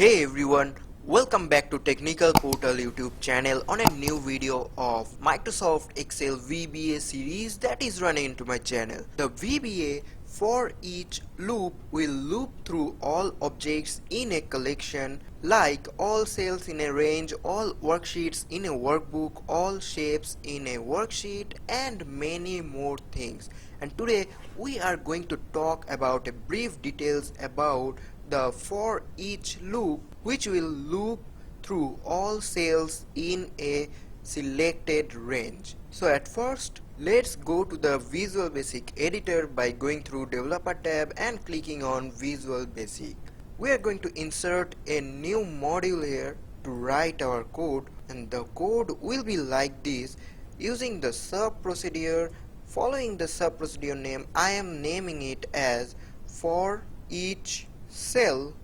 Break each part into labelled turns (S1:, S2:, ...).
S1: Hey everyone, welcome back to Technical Portal YouTube channel on a new video of Microsoft Excel VBA series that is running into my channel. The VBA for each loop will loop through all objects in a collection like all cells in a range, all worksheets in a workbook, all shapes in a worksheet and many more things. And today we are going to talk about a brief details about the for each loop which will loop through all cells in a selected range. So at first let's go to the Visual Basic editor by going through Developer tab and clicking on Visual Basic. We are going to insert a new module here to write our code, and the code will be like this. Using the sub procedure, following the sub procedure name, I am naming it as for each cell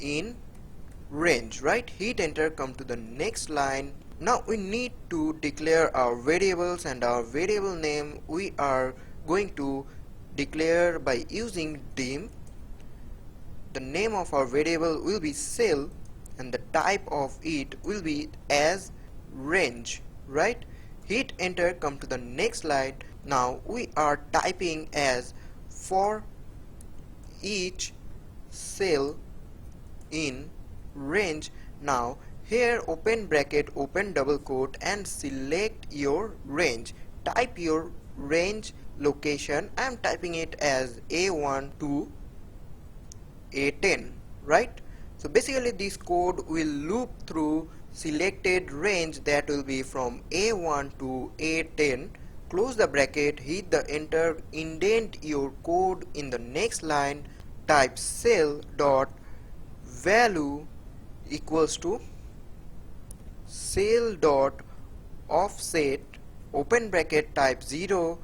S1: in range, right? Hit enter, come to the next line. Now we need to declare our variables, and our variable name we are going to declare by using dim. The name of our variable will be cell and the type of it will be as range, right? Hit enter, come to the next line. Now we are typing as for each cell in range. Now here open bracket, open double quote and select your range. Type your range location. I am typing it as A1 to A10, right? So basically this code will loop through selected range that will be from A1 to A10. Close the bracket, hit the enter, indent your code in the next line. Type cell dot value equals to cell dot offset, open bracket, type 0,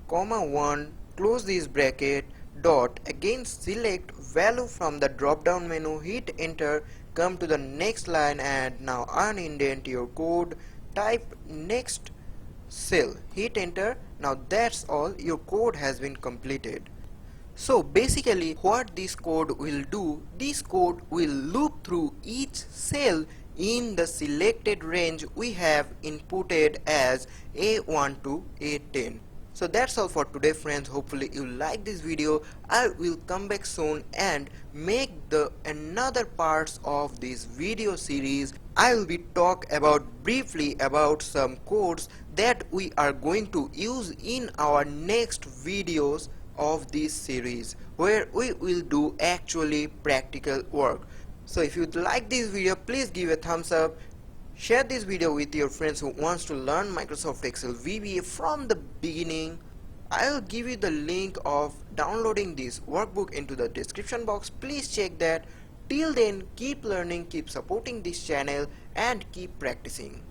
S1: 1, close this bracket, dot, again select value from the drop down menu, hit enter, come to the next line and now unindent your code, type next cell, hit enter. Now that's all, your code has been completed. So basically what this code will do, this code will loop through each cell in the selected range we have inputted as A1 to A10. So that's all for today friends. Hopefully you like this video. I will come back soon and make the another parts of this video series. I will be talk about briefly about some codes that we are going to use in our next videos of this series where we will do actually practical work. So if you like this video, please give a thumbs up, share this video with your friends who wants to learn Microsoft Excel VBA from the beginning. I will give you the link of downloading this workbook into the description box. Please check that. Till then, keep learning, keep supporting this channel and keep practicing.